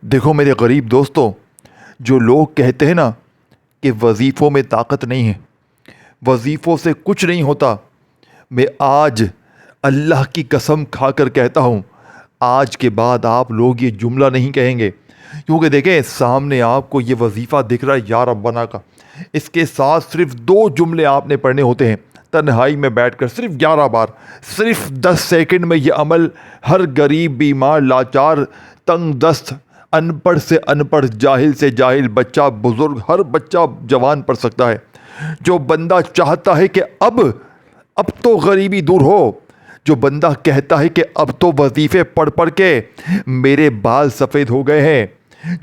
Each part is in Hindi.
देखो मेरे गरीब दोस्तों, जो लोग कहते हैं ना कि वज़ीफ़ों में ताकत नहीं है, वज़ीफ़ों से कुछ नहीं होता, मैं आज अल्लाह की कसम खाकर कहता हूँ, आज के बाद आप लोग ये जुमला नहीं कहेंगे। क्योंकि देखें, सामने आपको ये वज़ीफ़ा दिख रहा है या रब्बना का। इसके साथ सिर्फ 2 जुमले आपने पढ़ने होते हैं, तन्हाई में बैठकर सिर्फ 11 बार, सिर्फ 10 सेकंड में ये अमल हर गरीब, बीमार, लाचार, तंग दस्त, अनपढ़ से अनपढ़, जाहिल से जाहिल, बच्चा, बुजुर्ग, हर बच्चा जवान पढ़ सकता है। जो बंदा चाहता है कि अब तो गरीबी दूर हो, जो बंदा कहता है कि अब तो वजीफ़े पढ़ पढ़ के मेरे बाल सफ़ेद हो गए हैं,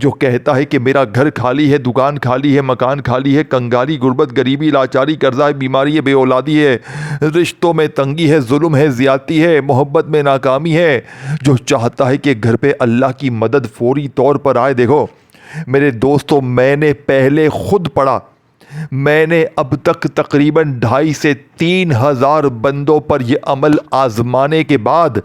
जो कहता है कि मेरा घर खाली है, दुकान खाली है, मकान खाली है, कंगाली, गुर्बत, गरीबी, लाचारी, कर्जा है, बीमारी है, बेऔलादी है, रिश्तों में तंगी है, जुल्म है, ज़्यादती है, मोहब्बत में नाकामी है, जो चाहता है कि घर पे अल्लाह की मदद फौरी तौर पर आए। देखो मेरे दोस्तों, मैंने पहले खुद पढ़ा, मैंने अब तक तकरीबन 2.5 से 3 हज़ार बंदों पर यह अमल आजमाने के बाद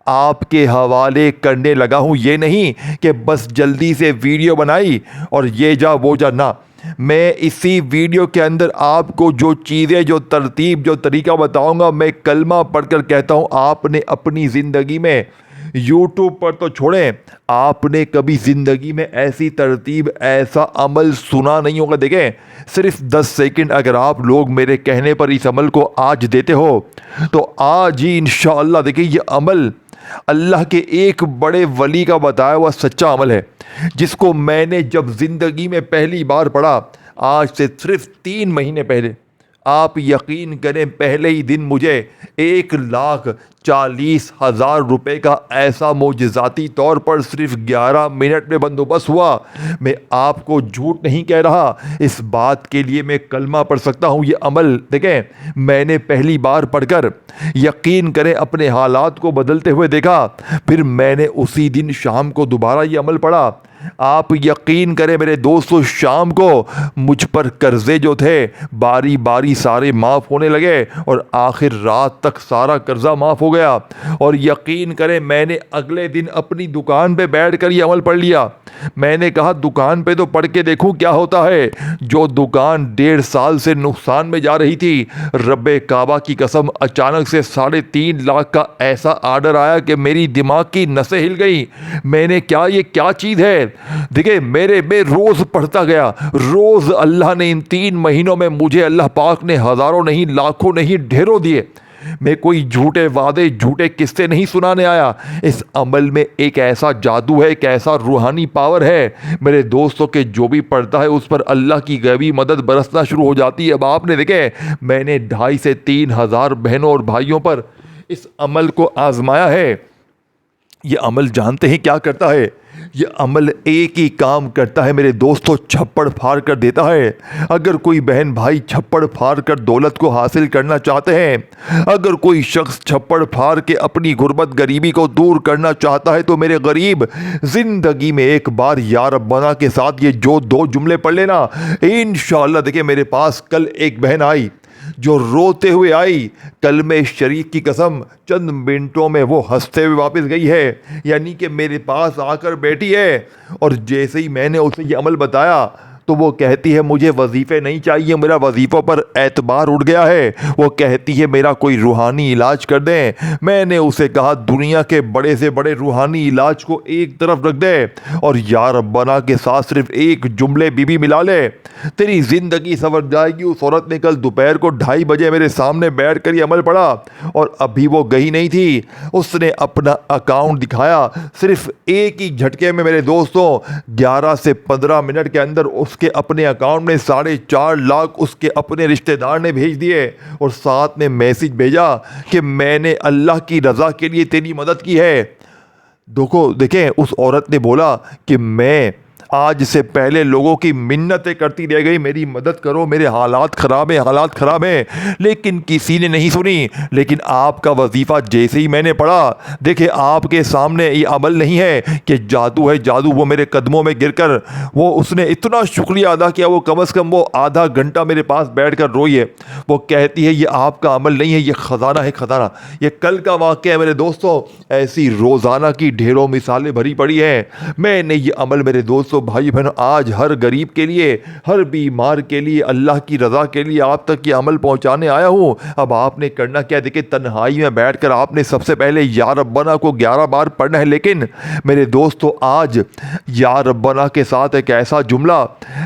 आपके हवाले करने लगा हूँ। ये नहीं कि बस जल्दी से वीडियो बनाई और ये जा वो जा, ना, मैं इसी वीडियो के अंदर आपको जो चीज़ें, जो तरतीब, जो तरीका बताऊँगा, मैं कलमा पढ़कर कहता हूँ, आपने अपनी ज़िंदगी में, यूट्यूब पर तो छोड़ें, आपने कभी ज़िंदगी में ऐसी तरतीब, ऐसा अमल सुना नहीं होगा। देखें, सिर्फ 10 सेकंड अगर आप लोग मेरे कहने पर इस अमल को आज देते हो तो आज ही इंशाअल्लाह, देखिए, ये अमल अल्लाह के एक बड़े वली का बताया हुआ सच्चा अमल है, जिसको मैंने जब ज़िंदगी में पहली बार पढ़ा, आज से सिर्फ 3 महीने पहले, आप यकीन करें, पहले ही दिन मुझे 1,40,000 रुपए का ऐसा मोजज़ाती तौर पर सिर्फ 11 मिनट में बंदोबस्त हुआ। मैं आपको झूठ नहीं कह रहा, इस बात के लिए मैं कलमा पढ़ सकता हूँ। ये अमल देखें, मैंने पहली बार पढ़कर यकीन करें अपने हालात को बदलते हुए देखा, फिर मैंने उसी दिन शाम को दोबारा ये अमल पढ़ा। आप यकीन करें मेरे दोस्तों, शाम को मुझ पर कर्जे जो थे बारी बारी सारे माफ़ होने लगे और आखिर रात तक सारा कर्जा माफ़ हो गया। और यकीन करें, मैंने अगले दिन अपनी दुकान पे बैठकर ये अमल पढ़ लिया। मैंने कहा दुकान पे तो पढ़ के देखूं क्या होता है। जो दुकान 1.5 साल से नुकसान में जा रही थी, रब्बे काबा की कसम, अचानक से 3.5 लाख का ऐसा आर्डर आया कि मेरी दिमाग की नसें हिल गई। मैंने कहा ये क्या चीज़ है। देखिए, मैं रोज़ पढ़ता गया, रोज़ अल्लाह ने इन 3 महीनों में मुझे, अल्लाह पाक ने हज़ारों नहीं, लाखों नहीं, ढेरों दिए। मैं कोई झूठे वादे, झूठे किस्से नहीं सुनाने आया। इस अमल में एक ऐसा जादू है, एक ऐसा रूहानी पावर है मेरे दोस्तों के, जो भी पढ़ता है उस पर अल्लाह की गैबी मदद बरसना शुरू हो जाती है। अब आपने देखे, मैंने 2.5 से 3 हज़ार बहनों और भाइयों पर इस अमल को आजमाया है। ये अमल जानते हैं क्या करता है? ये अमल एक ही काम करता है मेरे दोस्तों, छप्पड़ फाड़ कर देता है। अगर कोई बहन भाई छप्पड़ फाड़ कर दौलत को हासिल करना चाहते हैं, अगर कोई शख्स छप्पड़ फाड़ के अपनी गुर्बत, गरीबी को दूर करना चाहता है, तो मेरे गरीब, ज़िंदगी में एक बार या रब्बाना के साथ ये जो 2 जुमले पढ़ लेना, इंशाअल्लाह। देखिए, मेरे पास कल एक बहन आई जो रोते हुए आई, कलमे शरीफ की कसम, चंद मिनटों में वो हंसते हुए वापस गई है। यानी कि मेरे पास आकर बैठी है और जैसे ही मैंने उसे ये अमल बताया तो वो कहती है मुझे वजीफ़े नहीं चाहिए, मेरा वजीफ़ों पर एतबार उठ गया है। वो कहती है मेरा कोई रूहानी इलाज कर दें। मैंने उसे कहा दुनिया के बड़े से बड़े रूहानी इलाज को एक तरफ रख दे और या रब्बाना के साथ सिर्फ एक जुमले बीबी मिला ले, तेरी ज़िंदगी संवर जाएगी। उस औरत ने कल दोपहर को 2:30 बजे मेरे सामने बैठ कर ये अमल पढ़ा और अभी वो गई नहीं थी। उसने अपना अकाउंट दिखाया, सिर्फ एक ही झटके में मेरे दोस्तों 11 से 15 मिनट के अंदर उसके अपने अकाउंट में 4.5 लाख उसके अपने रिश्तेदार ने भेज दिए और साथ में मैसेज भेजा कि मैंने अल्लाह की रज़ा के लिए तेरी मदद की है। देखो, देखें, उस औरत ने बोला कि मैं आज से पहले लोगों की मिन्नतें करती रह गई, मेरी मदद करो, मेरे हालात ख़राब हैं, हालात ख़राब हैं, लेकिन किसी ने नहीं सुनी। लेकिन आपका वजीफ़ा जैसे ही मैंने पढ़ा, देखिए आपके सामने ये अमल नहीं है कि जादू है जादू, वो मेरे कदमों में गिरकर वो उसने इतना शुक्रिया अदा किया, वो कम से कम वो आधा घंटा मेरे पास बैठकर रोई है। वो कहती है ये आपका अमल नहीं है, ये ख़जाना है, ख़जाना। ये कल का वाक़या है मेरे दोस्तों। ऐसी रोज़ाना की ढेरों मिसालें भरी पड़ी हैं। मैंने ये अमल मेरे दोस्तों, भाई बहनों, आज हर गरीब के लिए, हर बीमार के लिए, अल्लाह की रज़ा के लिए आप तक ये अमल पहुंचाने आया हूँ। अब आपने करना क्या, देखिए तन्हाई में बैठकर आपने सबसे पहले या रब्बना को 11 बार पढ़ना है। लेकिन मेरे दोस्तों आज या रब्बना के साथ एक ऐसा जुमला,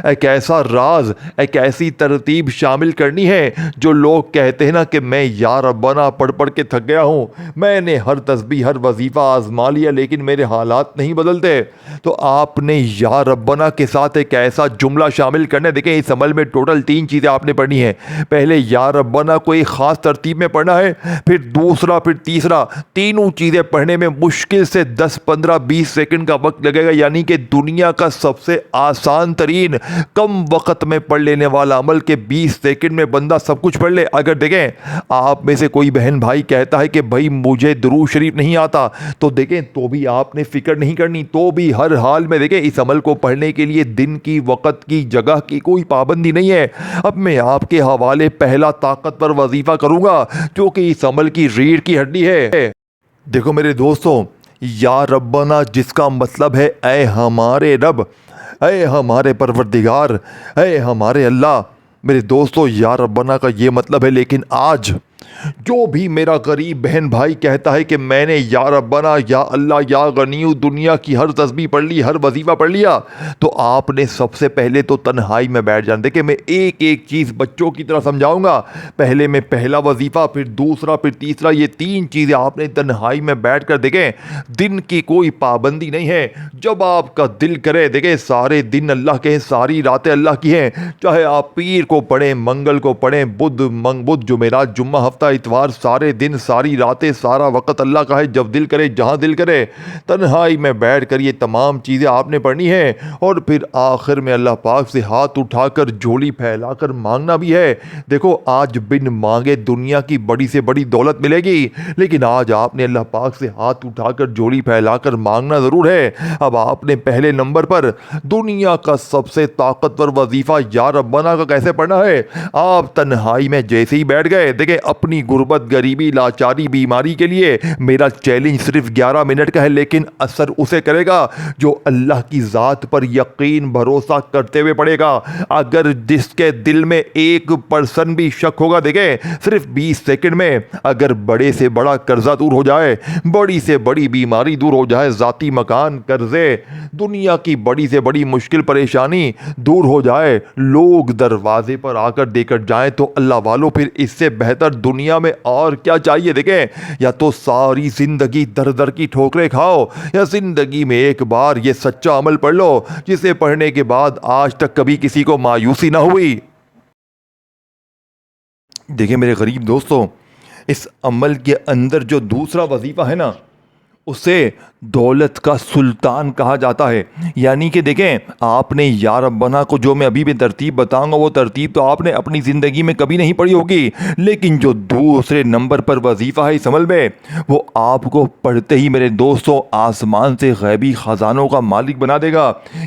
एक ऐसा राज, एक ऐसी तरतीब शामिल करनी है जो लोग कहते हैं ना कि मैं या रब्बना पढ़ पढ़ के थक गया हूँ, मैंने हर तस्बीह हर वजीफ़ा आजमा लिया लेकिन मेरे हालात नहीं बदलते। तो आपने या रब्बना के साथ एक ऐसा जुमला शामिल करना है। देखें इस अमल में टोटल 3 चीज़ें आपने पढ़नी है। पहले या रब्बना को एक ख़ास तरतीब में पढ़ना है, फिर दूसरा, फिर तीसरा। तीनों चीज़ें पढ़ने में मुश्किल से 10, 15, 20 सेकंड का वक्त लगेगा। यानी कि दुनिया का सबसे आसान तरीन कम वक्त में पढ़ लेने वाला अमल के 20 सेकंड में बंदा सब कुछ पढ़ ले। अगर देखें आप में से कोई बहन भाई कहता है कि भाई मुझे दुरूद शरीफ नहीं आता, तो देखें तो भी आपने फ़िक्र नहीं करनी, तो भी हर हाल में देखें इस अमल को पढ़ने के लिए दिन की, वक़्त की, जगह की कोई पाबंदी नहीं है। अब मैं आपके हवाले पहला ताकतवर वजीफ़ा करूँगा क्योंकि इस अमल की रीढ़ की हड्डी है। देखो मेरे दोस्तों, या रब्बना जिसका मतलब है ऐ हमारे रब, ऐ हमारे परवरदिगार, ऐ हमारे अल्लाह। मेरे दोस्तों या रब्बना का ये मतलब है। लेकिन आज जो भी मेरा गरीब बहन भाई कहता है कि मैंने या रब्बना, या अल्लाह, या गनीयु, दुनिया की हर तस्बीह पढ़ ली, हर वजीफ़ा पढ़ लिया, तो आपने सबसे पहले तो तन्हाई में बैठ जाना। देखिए मैं एक एक चीज़ बच्चों की तरह समझाऊंगा। पहले मैं पहला वजीफ़ा, फिर दूसरा, फिर तीसरा, ये 3 चीज़ें आपने तन्हाई में बैठ कर देखें। दिन की कोई पाबंदी नहीं है, जब आपका दिल करे। देखें सारे दिन अल्लाह के हैं, सारी रातें अल्लाह की हैं। चाहे आप पीर को पढ़ें, मंगल को पढ़ें, बुध, जुमेरात, जुम्मा, हफ्ता, इतवार, सारे दिन, सारी रातें, सारा वक्त अल्लाह का है। जब दिल करे, जहाँ दिल करे, तन्हाई में बैठ कर ये तमाम चीज़ें आपने पढ़नी है। और फिर आखिर में अल्लाह पाक से हाथ उठाकर, झोली फैलाकर मांगना भी है। देखो आज बिन मांगे दुनिया की बड़ी से बड़ी दौलत मिलेगी, लेकिन आज आपने अल्लाह पाक से हाथ उठाकर, झोली फैलाकर मांगना ज़रूर है। अब आपने पहले नंबर पर दुनिया का सबसे ताकतवर वजीफ़ा या रब्बना का कैसे पढ़ना है। आप तन्हाई में जैसे ही बैठ गए, देखें अपनी गुर्बत, गरीबी, लाचारी, बीमारी के लिए मेरा चैलेंज सिर्फ 11 मिनट का है, लेकिन असर उसे करेगा जो अल्लाह की ज़ात पर यकीन भरोसा करते हुए पड़ेगा। अगर जिसके दिल में 1% भी शक होगा, देखें सिर्फ 20 सेकंड में अगर बड़े से बड़ा कर्जा दूर हो जाए, बड़ी से बड़ी बीमारी दूर हो जाए, ज़ाती मकान, कर्जे, दुनिया की बड़ी से बड़ी मुश्किल परेशानी दूर हो जाए, लोग दरवाजे पर आकर देकर जाएं, तो अल्लाह वालों फिर इससे बेहतर दुनिया में और क्या चाहिए। देखें या तो सारी जिंदगी दर दर की ठोकरें खाओ, या जिंदगी में एक बार ये सच्चा अमल पढ़ लो जिसे पढ़ने के बाद आज तक कभी किसी को मायूसी ना हुई। देखिए मेरे गरीब दोस्तों, इस अमल के अंदर जो दूसरा वजीफा है ना, उसे दौलत का सुल्तान कहा जाता है। यानी कि देखें आपने या रब्बना को जो मैं अभी भी तरतीब बताऊंगा, वो तरतीब तो आपने अपनी ज़िंदगी में कभी नहीं पढ़ी होगी, लेकिन जो दूसरे नंबर पर वजीफ़ा है इस अमल में, वो आपको पढ़ते ही मेरे दोस्तों आसमान से गैबी ख़जानों का मालिक बना देगा।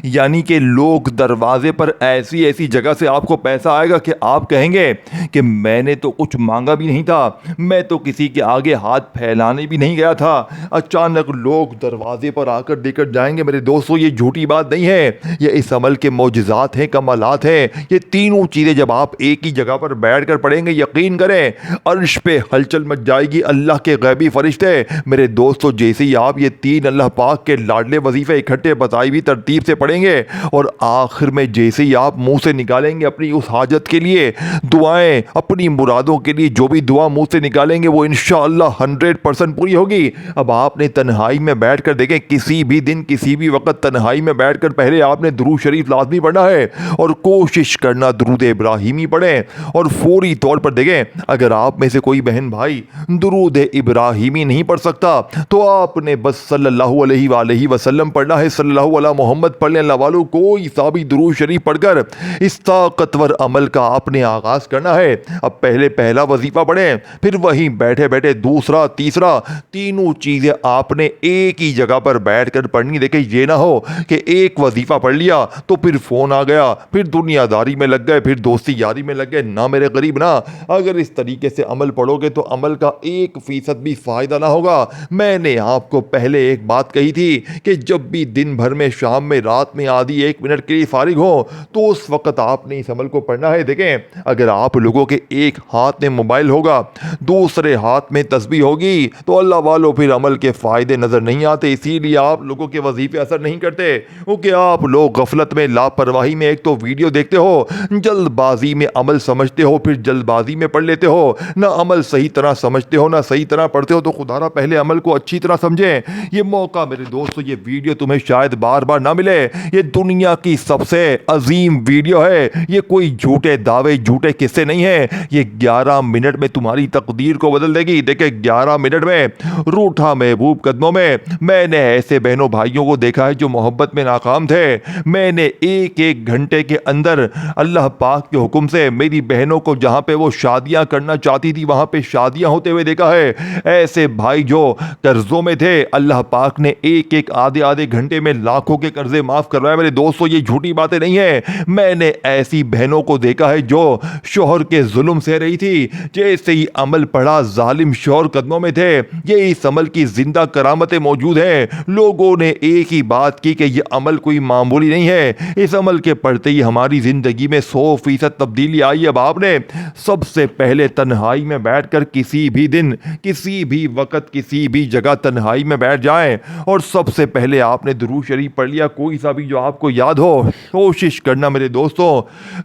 यानी कि लोग दरवाजे पर ऐसी ऐसी जगह से आपको पैसा आएगा कि आप कहेंगे कि मैंने तो कुछ मांगा भी नहीं था, मैं तो किसी के आगे हाथ फैलाने भी नहीं गया था, अचानक लोग दरवाजे पर आकर देकर जाएंगे। मेरे दोस्तों ये झूठी बात नहीं है, ये इस अमल के मौजज़ात हैं, कमालात हैं। ये तीनों चीज़ें जब आप एक ही जगह पर बैठकर पढ़ेंगे, यकीन करें अर्श पे हलचल मच जाएगी। अल्लाह के गैबी फरिश्ते मेरे दोस्तों जैसे ही आप ये 3 अल्लाह पाक के लाडले वजीफ़े इकट्ठे बताई हुई तरतीब से पढ़ेंगे, और आखिर में जैसे ही आप मुंह से निकालेंगे अपनी उस हाजत के लिए दुआएं, अपनी मुरादों के लिए जो भी दुआ मुंह से निकालेंगे वो इंशाअल्लाह 100% पूरी होगी। अब आपने तन्हाई में बैठकर देखें, किसी भी दिन किसी भी वक्त तन्हाई में बैठकर पहले आपने दुरूद शरीफ लाजमी पढ़ना है और कोशिश करना दुरूद इब्राहिमी पढ़ें। और फौरी तौर पर देखें, अगर आप में से कोई बहन भाई दुरूद इब्राहिमी नहीं पढ़ सकता तो आपने बस सल्लल्लाहु अलैहि वसल्लम पढ़ना है। सल्लल्लाहु अला मोहम्मद पढ़ लें। अल्लाह वालों, कोई सा भी दुरूद शरीफ पढ़कर इस ताकतवर अमल का आपने आगाज़ करना है। अब पहले पहला वजीफ़ा पढ़ें, फिर वहीं बैठे बैठे दूसरा तीसरा, तीनों चीज़ें आपने एक ही जगह पर बैठकर पढ़नी। देखिए, ये ना हो कि एक वजीफ़ा पढ़ लिया तो फिर फ़ोन आ गया, फिर दुनियादारी में लग गए, फिर दोस्ती यारी में लग गए। ना मेरे गरीब ना, अगर इस तरीके से अमल पढ़ोगे तो अमल का 1% भी फ़ायदा ना होगा। मैंने आपको पहले एक बात कही थी कि जब भी दिन भर में, शाम में, रात में आधी 1 मिनट के लिए फारिग हो तो उस वक्त आपने इस अमल को पढ़ना है। देखें, अगर आप लोगों के एक हाथ में मोबाइल होगा, दूसरे हाथ में तस्बीह होगी तो अल्लाह वालों फिर अमल के फ़ायदे नज़र नहीं आते। इसीलिए आप लोगों के वजीफ़े असर नहीं करते, क्योंकि आप लोग गफलत में, लापरवाही में एक तो वीडियो देखते हो, जल्दबाजी में अमल समझते हो, फिर जल्दबाजी में पढ़ लेते हो, ना अमल सही तरह समझते हो ना सही तरह पढ़ते हो। तो खुदारा पहले अमल को अच्छी तरह समझें। ये मौका मेरे दोस्तों, ये वीडियो तुम्हें शायद बार बार ना मिले। ये दुनिया की सबसे अजीम वीडियो है। ये कोई झूठे दावे, झूठे किस्से नहीं है। ये 11 मिनट में तुम्हारी तकदीर को बदल देगी। देखे, 11 मिनट में रूठा महबूब कदमों में मैंने ऐसे बहनों भाइयों को देखा है जो मोहब्बत में नाकाम थे। मैंने एक एक घंटे के अंदर अल्लाह पाक के हुक्म से मेरी बहनों को जहाँ पे वो शादियाँ करना चाहती थी वहाँ पे शादियाँ होते हुए देखा है। ऐसे भाई जो कर्जों में थे, अल्लाह पाक ने एक एक आधे आधे घंटे में लाखों के कर्जे माफ़ करवाए। मेरे दोस्तों, ये झूठी बातें नहीं है। मैंने ऐसी बहनों को देखा है जो शोहर के जुल्म सह रही थी, जैसे ही अमल पढ़ा जालिम शोहर कदमों में थे। ये इस अमल की जिंदा करामतें मौजूद हैं। लोगों ने एक ही बात की कि ये अमल कोई मामूली नहीं है। इस अमल के पढ़ते ही हमारी ज़िंदगी में 100% तब्दीली आई। अब आपने सबसे पहले तन्हाई में बैठकर किसी भी दिन, किसी भी वक्त, किसी भी जगह तन्हाई में बैठ जाएं और सबसे पहले आपने दुरूद शरीफ पढ़ लिया, कोई सा भी जो आपको याद हो। कोशिश करना मेरे दोस्तों,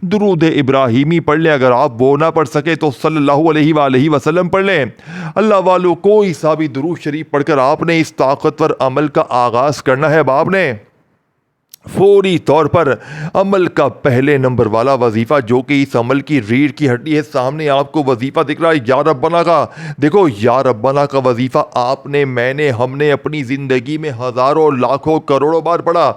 दुरूद इब्राहिमी पढ़ लें। अगर आप वो ना पढ़ सके तो सल्लल्लाहु अलैहि वसल्लम पढ़ लें। अल्लाह वालों, कोई सा भी दुरूद शरीफ पढ़कर आपने इस ताकतवर अमल का आगाज़ करना है। अब आपने फौरी तौर पर अमल का पहले नंबर वाला वजीफ़ा, जो कि इस अमल की रीढ़ की हड्डी है, सामने आपको वजीफ़ा दिख रहा है या रब्बना का। देखो, या रब्बना का वजीफ़ा आपने, मैंने, हमने अपनी ज़िंदगी में हज़ारों, लाखों, करोड़ों बार पढ़ा।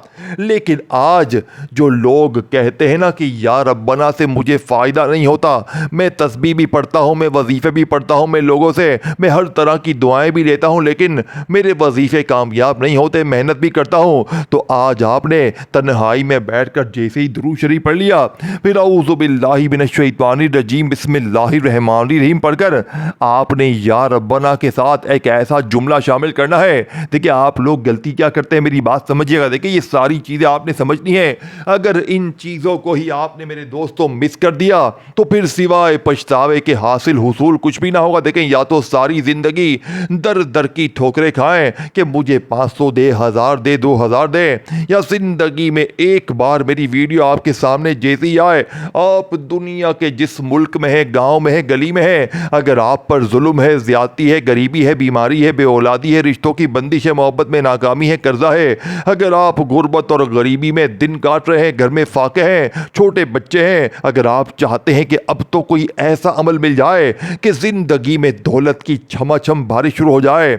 लेकिन आज जो लोग कहते हैं ना कि या रब्बना से मुझे फ़ायदा नहीं होता, मैं तस्बीह भी पढ़ता हूँ, मैं वजीफ़े भी पढ़ता हूँ, मैं लोगों से, मैं हर तरह की दुआएँ भी लेता हूँ, लेकिन मेरे वजीफ़े कामयाब नहीं होते, मेहनत भी करता हूँ। तो आज आपने तन्हाई में बैठकर जैसे ही दुरूद शरीफ पढ़ लिया, फिर औज़ु बिल्लाहि मिनश शैतानिर रजीम बिस्मिल्लाहिर रहमानिर रहीम पढ़कर आपने या रब्बना के साथ एक ऐसा जुमला शामिल करना है। देखिए, आप लोग गलती क्या करते हैं, मेरी बात समझिएगा। देखिए, ये सारी चीज़ें आपने समझनी है। अगर इन चीज़ों को ही आपने मेरे दोस्तों मिस कर दिया तो फिर सिवाय पछतावे के हासिल हुसूल कुछ भी ना होगा। देखें, या तो सारी ज़िंदगी दर दर की ठोकरें खाएं कि मुझे 500 दे, 1000 दे, 2000 दे, या जिंदगी में एक बार मेरी वीडियो आपके सामने जैसे ही आए, आप दुनिया के जिस मुल्क में है, गांव में है, गली में है, अगर आप पर जुल्म है, ज्यादती है, गरीबी है, बीमारी है, बेऔलादी है, रिश्तों की बंदिश है, मोहब्बत में नाकामी है, कर्जा है, अगर आप गुर्बत और गरीबी में दिन काट रहे हैं, घर में फाके हैं, छोटे बच्चे हैं, अगर आप चाहते हैं कि अब तो कोई ऐसा अमल मिल जाए कि जिंदगी में दौलत की छमाछम बारिश शुरू हो जाए,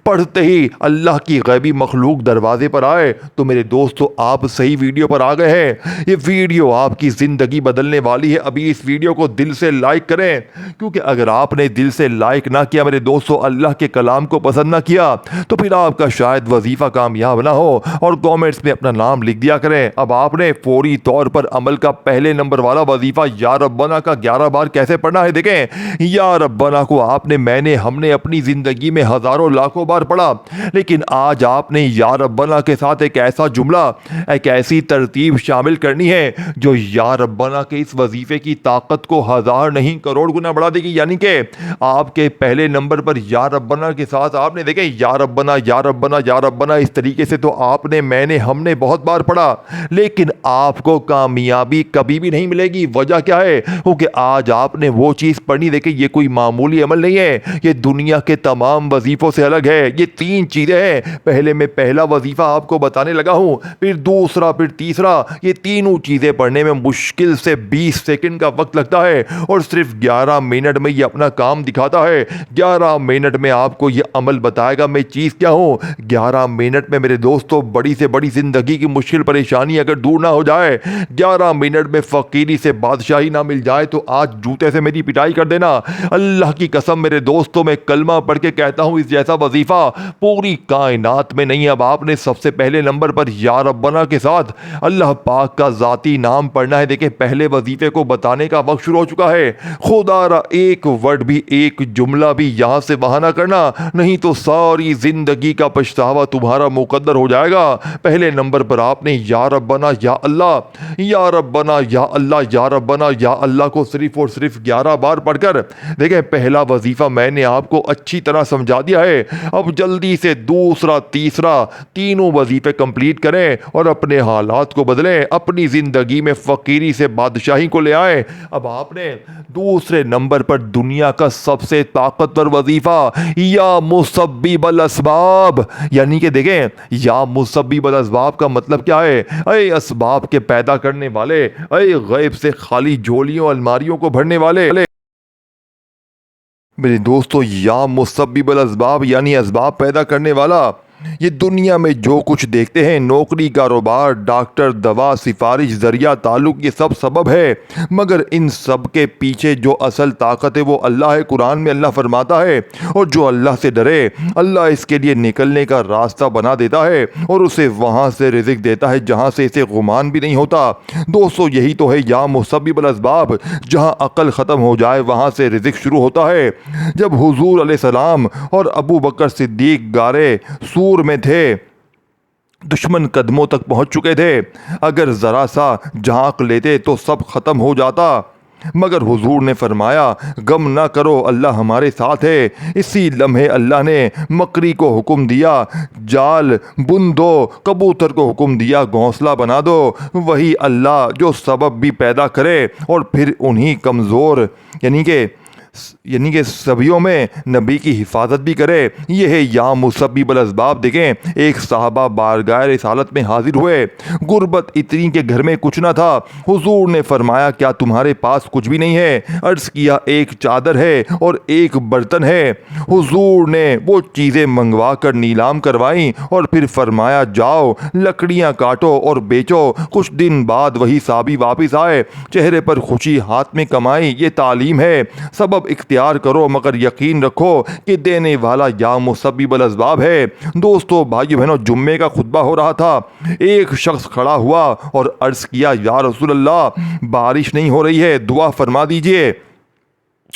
पढ़ते ही अल्लाह की गैबी मखलूक दरवाजे पर आए, तो मेरे दोस्तों आप सही वीडियो पर आ गए हैं। ये वीडियो आपकी ज़िंदगी बदलने वाली है। अभी इस वीडियो को दिल से लाइक करें, क्योंकि अगर आपने दिल से लाइक ना किया मेरे दोस्तों, अल्लाह के कलाम को पसंद ना किया, तो फिर आपका शायद वजीफ़ा कामयाब ना हो। और कमेंट्स में अपना नाम लिख दिया करें। अब आपने फौरी तौर पर अमल का पहले नंबर वाला वजीफ़ा या रब्बना का 11 बार कैसे पढ़ना है। देखें, या रब्बना को आपने, मैंने, हमने अपनी ज़िंदगी में हज़ारों लाखों बार पढ़ा, लेकिन आज आपने या रब्बना के साथ एक ऐसा जुमला एक ऐसी तरतीब शामिल करनी है जो या रब्बाना के इस वजीफे की ताकत को 1000 नहीं करोड़ गुना बढ़ा देगी। यानी कि आपके पहले नंबर पर या रब्बाना के साथ आपने देखे या रब्बाना या रब्बाना या रब्बाना, इस तरीके से तो आपने मैंने हमने बहुत बार पढ़ा, लेकिन आपको कामयाबी कभी भी नहीं मिलेगी। वजह क्या है? क्योंकि आज आपने वो चीज़ पढ़नी। देखिए ये कोई मामूली अमल नहीं है, ये दुनिया के तमाम वजीफ़ों से अलग है। ये 3 चीज़ें हैं। पहले मैं पहला वजीफ़ा आपको बताने लगा हूँ, फिर दूसरा, फिर तीसरा। ये तीनों चीज़ें पढ़ने में मुश्किल से 20 सेकंड का वक्त लगता है और सिर्फ 11 मिनट में ये अपना काम दिखाता है। 11 मिनट में आपको ये अमल बताएगा मैं चीज़ क्या हूँ। 11 मिनट में मेरे दोस्तों बड़ी से बड़ी ज़िंदगी की मुश्किल परेशानी अगर दूर ना हो जाए, 11 मिनट में फ़कीरी से बादशाही ना मिल जाए, तो आज जूते से मेरी पिटाई कर देना। अल्लाह की कसम मेरे दोस्तों, मैं कलमा पढ़ के कहता हूँ, इस जैसा वजीफ़ा पूरी कायनात में नहीं। अब आपने सबसे पहले नंबर पर या रब्बना के साथ अल्लाह पाक का ज़ाती नाम पढ़ना है। देखिए पहले वजीफ़े को बताने का वक्त शुरू हो चुका है। खुदारा एक वर्ड भी, एक जुमला भी यहाँ से वहाँ ना करना, नहीं तो सारी ज़िंदगी का पछतावा तुम्हारा मुकद्दर हो जाएगा। पहले नंबर पर आपने या रब्बना या अल्लाह, या रब्बना या अल्लाह, या रब्बना या अल्लाह को सिर्फ और सिर्फ 11 बार पढ़कर देखें। पहला वजीफ़ा मैंने आपको अच्छी तरह समझा दिया है। अब जल्दी से दूसरा, तीसरा, तीनों वजीफ़े कंप्लीट करें और अपने हालात को बदलें, अपनी ज़िंदगी में फ़कीरी से बादशाही को ले आए। अब आपने दूसरे नंबर पर दुनिया का सबसे ताकतवर वजीफ़ा या मुसब्बिबल असबाब, यानी कि देखें या मुसब्बिबल असबाब का मतलब क्या है? अरे असबाब के पैदा करने वाले, अरे गैब से खाली झोलियों अलमारियों को भरने वाले। मेरे दोस्तों या मुसब्बिबल असबाब यानी असबाब पैदा करने वाला। ये दुनिया में जो कुछ देखते हैं, नौकरी, कारोबार, डॉक्टर, दवा, सिफारिश, जरिया, ताल्लुक, ये सब सबब है, मगर इन सब के पीछे जो असल ताकत है वो अल्लाह है। कुरान में अल्लाह फरमाता है, और जो अल्लाह से डरे अल्लाह इसके लिए निकलने का रास्ता बना देता है और उसे वहाँ से रिज़्क़ देता है जहाँ से इसे गुमान भी नहीं होता। दोस्तों यही तो है या मुसब्बिबल असबाब। जहाँ अक्ल ख़त्म हो जाए वहाँ से रिज़्क़ शुरू होता है। जब हुज़ूर अलैहिस्सलाम और अबू बकर सिद्दीक़ गारे सूर में थे, दुश्मन कदमों तक पहुंच चुके थे, अगर ज़रा सा झांक लेते तो सब ख़त्म हो जाता, मगर हुजूर ने फरमाया गम ना करो, अल्लाह हमारे साथ है। इसी लम्हे अल्लाह ने मकरी को हुक्म दिया, जाल बुन दो, कबूतर को हुक्म दिया घोंसला बना दो। वही अल्लाह जो सबब भी पैदा करे और फिर उन्हीं कमज़ोर यानी कि सबियों में नबी की हिफाजत भी करे। ये है या मुसब्बिबल असबाब। देखें एक साहबा बारगाह रिसालत में हाजिर हुए, गुर्बत इतनी के घर में कुछ ना था। हुजूर ने फरमाया क्या तुम्हारे पास कुछ भी नहीं है? अर्ज़ किया एक चादर है और एक बर्तन है। हुजूर ने वो चीज़ें मंगवा कर नीलाम करवाई और फिर फरमाया जाओ लकड़ियाँ काटो और बेचो। कुछ दिन बाद वही साहबी वापस आए, चेहरे पर खुशी, हाथ में कमाई। ये तालीम है, सबब इख्तियार करो मगर यकीन रखो कि देने वाला या मुसब्बिबल असबाब है। दोस्तों भाइयों बहनों, जुम्मे का खुतबा हो रहा था। एक शख्स खड़ा हुआ और अर्ज़ किया या रसूल अल्लाह बारिश नहीं हो रही है, दुआ फरमा दीजिए।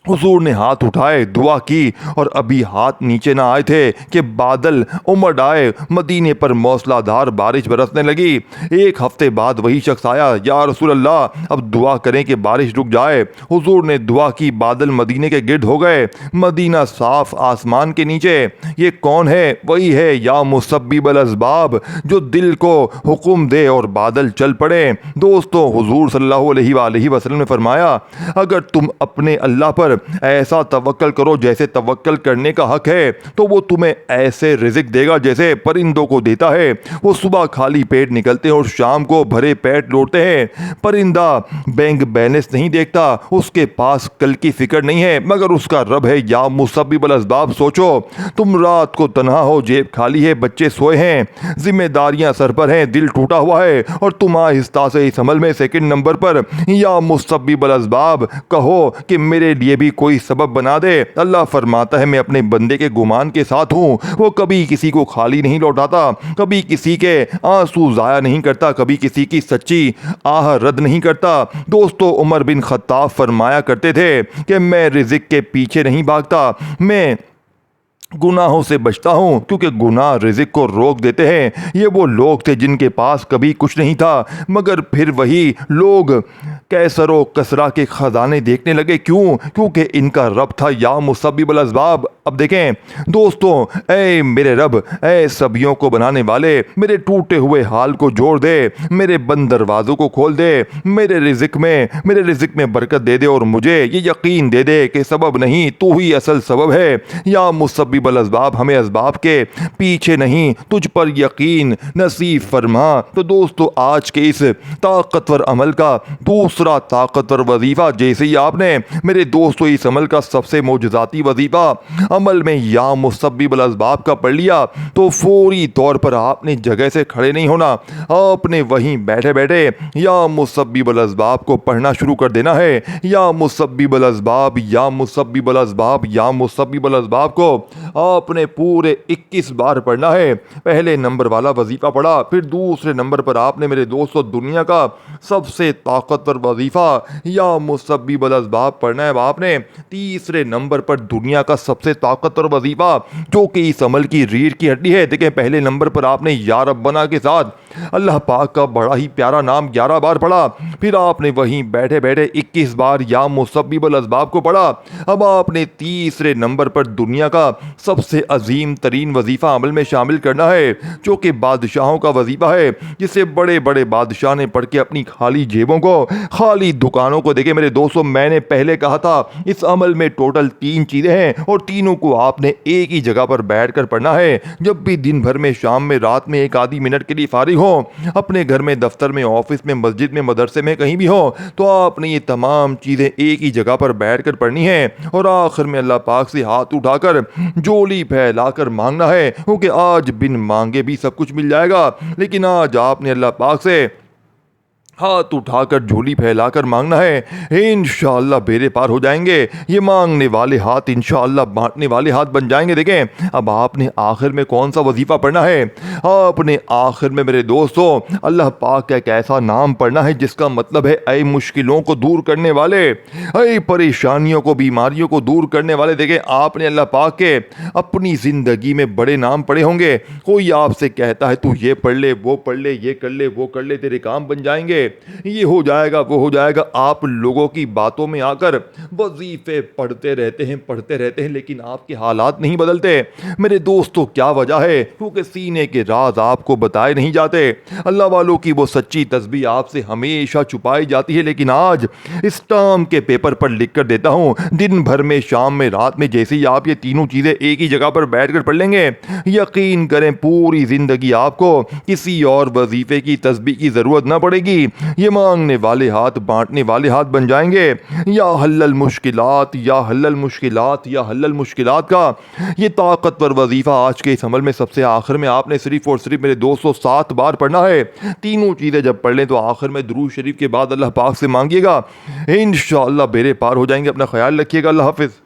हुजूर ने हाथ उठाए, दुआ की और अभी हाथ नीचे ना आए थे कि बादल उमड़ आए, मदीने पर मौसलाधार बारिश बरसने लगी। एक हफ्ते बाद वही शख्स आया, या रसूल अल्लाह अब दुआ करें कि बारिश रुक जाए। हुजूर ने दुआ की, बादल मदीने के गिर्द हो गए, मदीना साफ आसमान के नीचे। ये कौन है? वही है या मुसब्बिबल असबाब, जो दिल को हुक्म दे और बादल चल पड़े। दोस्तों हुजूर सल्लल्लाहु अलैहि वसल्लम ने फरमाया अगर तुम अपने अल्लाह पर ऐसा तवक्कल करो जैसे तवक्कल करने का हक है, तो वो तुम्हें ऐसे रिज़्क़ देगा जैसे परिंदों को देता है। वो सुबह खाली पेट निकलते हैं और शाम को भरे पेट लौटते हैं। परिंदा बैंक बैलेंस नहीं देखता, उसके पास कल की फिक्र नहीं है, मगर उसका रब है या मुसब्बिबल असबाब। सोचो तुम रात को तन्हा हो, जेब खाली है, बच्चे सोए हैं, जिम्मेदारियां सर पर हैं, दिल टूटा हुआ है और तुम आहिस्ता से इस अमल में सेकंड नंबर पर या मुसब्बिबल असबाब कहो कि मेरे लिए भी कोई सबब बना दे। अल्लाह फरमाता है मैं अपने बंदे के गुमान के साथ हूँ। वो कभी किसी को खाली नहीं लौटाता, कभी किसी के आंसू ज़ाया नहीं करता, कभी किसी की सच्ची आह रद्द नहीं करता। दोस्तों उमर बिन खत्ताब फरमाया करते थे कि मैं रिज़्क़ के पीछे नहीं भागता, मैं गुनाहों से बचता हूँ, क्योंकि गुनाह रिज़्क को रोक देते हैं। ये वो लोग थे जिनके पास कभी कुछ नहीं था, मगर फिर वही लोग कैसर व कसरा के ख़जाने देखने लगे। क्यों? क्योंकि इनका रब था या मुसब्बिबुल असबाब। अब देखें दोस्तों, ऐ मेरे रब, ऐ सबियों को बनाने वाले, मेरे टूटे हुए हाल को जोड़ दे, मेरे बंद दरवाज़ों को खोल दे, मेरे रिज़्क में बरकत दे दे, और मुझे ये यकीन दे दे कि सबब नहीं, तू ही असल सबब है। या मुसब्बिबुल असबाब, हमें असबाब के पीछे नहीं, तुझ पर यकीन नसीब फरमा। तो दोस्तों, आज के इस ताकतवर अमल का दूसरा ताकतवर वजीफ़ा, जैसे ही आपने मेरे दोस्तों इस अमल का सबसे मोजज़ाती वजीफ़ा अमल में या मुसब्बिबुल असबाब का पढ़ लिया, तो फौरी तौर पर आपने जगह से खड़े नहीं होना, आपने वहीं बैठे बैठे या मुसब्बिबुल असबाब को पढ़ना शुरू कर देना है। या मुसब्बिबुल असबाब, या मुसब्बिबुल असबाब, या मुसब्बिबुल असबाब को आपने पूरे 21 बार पढ़ना है। पहले नंबर वाला वजीफ़ा पढ़ा, फिर दूसरे नंबर पर आपने मेरे दोस्तों दुनिया का सबसे ताकतवर वजीफ़ा या मुसब्बिबुल असबाब पढ़ना है। आपने तीसरे नंबर पर दुनिया का सबसे ताकतवर वजीफ़ा, जो कि इस अमल की रीढ़ की हड्डी है। देखें, पहले नंबर पर आपने या रब्बना के साथ अल्लाह पाक का बड़ा ही प्यारा नाम 11 बार पढ़ा, फिर आपने वहीं बैठे बैठे 21 बार या मुसब्बिबुल असबाब को पढ़ा। अब आपने तीसरे नंबर पर दुनिया का सबसे अजीम तरीन वजीफ़ा अमल में शामिल करना है, जो कि बादशाहों का वजीफ़ा है, जिसे बड़े बड़े बादशाह ने पढ़ के अपनी खाली जेबों को, खाली दुकानों को, देखे मेरे दोस्तों, मैंने पहले कहा था इस अमल में टोटल 3 चीज़ें हैं, और तीनों को आपने एक ही जगह पर बैठ कर पढ़ना है। जब भी दिन भर में, शाम में, रात में एक आधी मिनट के लिए फारिग हो, अपने घर में, दफ्तर में, ऑफिस में, मस्जिद में, मदरसे में, कहीं भी हो, तो आपने ये तमाम चीज़ें एक ही जगह पर बैठ कर पढ़नी है, और आखिर में अल्लाह पाक से हाथ उठाकर झोली फैलाकर मांगना है, क्योंकि आज बिन मांगे भी सब कुछ मिल जाएगा, लेकिन आज आपने अल्लाह पाक से हाथ उठाकर झोली फैलाकर मांगना है। इंशाअल्लाह बेड़े पार हो जाएंगे। ये मांगने वाले हाथ इंशाअल्लाह बांटने वाले हाथ बन जाएंगे। देखें, अब आपने आखिर में कौन सा वजीफ़ा पढ़ना है? आपने आखिर में मेरे दोस्तों अल्लाह पाक का एक ऐसा नाम पढ़ना है जिसका मतलब है ऐ मुश्किलों को दूर करने वाले, ऐ परेशानियों को, बीमारियों को दूर करने वाले। देखें, आपने अल्लाह पाक के अपनी ज़िंदगी में बड़े नाम पढ़े होंगे। कोई आपसे कहता है तू ये पढ़ ले, वो पढ़ ले, ये कर ले, वो कर ले, तेरे काम बन जाएंगे, ये हो जाएगा, वो हो जाएगा। आप लोगों की बातों में आकर वजीफे पढ़ते रहते हैं, लेकिन आपके हालात नहीं बदलते। मेरे दोस्तों, क्या वजह है? क्योंकि सीने के राज आपको बताए नहीं जाते। अल्लाह वालों की वो सच्ची तस्बीह आपसे हमेशा छुपाई जाती है। लेकिन आज स्टाम्प के पेपर पर लिख कर देता हूँ, दिन भर में, शाम में, रात में, जैसे ही आप ये तीनों चीज़ें एक ही जगह पर बैठ कर पढ़ लेंगे, यकीन करें पूरी ज़िंदगी आपको किसी और वजीफे की तस्बीह की ज़रूरत ना पड़ेगी। ये मांगने वाले हाथ बांटने वाले हाथ बन जाएंगे। या हल्लल मुश्किलात, या हल्लल मुश्किलात, या हल्लल मुश्किलात का ये ताकतवर वजीफ़ा आज के इस अमल में सबसे आखिर में आपने सिर्फ और सिर्फ मेरे 207 बार पढ़ना है। तीनों चीज़ें जब पढ़ लें तो आखिर में दुरूद शरीफ के बाद अल्लाह पाक से मांगिएगा, इंशाअल्लाह बेड़े पार हो जाएंगे। अपना ख्याल रखिएगा। अल्लाह हाफिज़।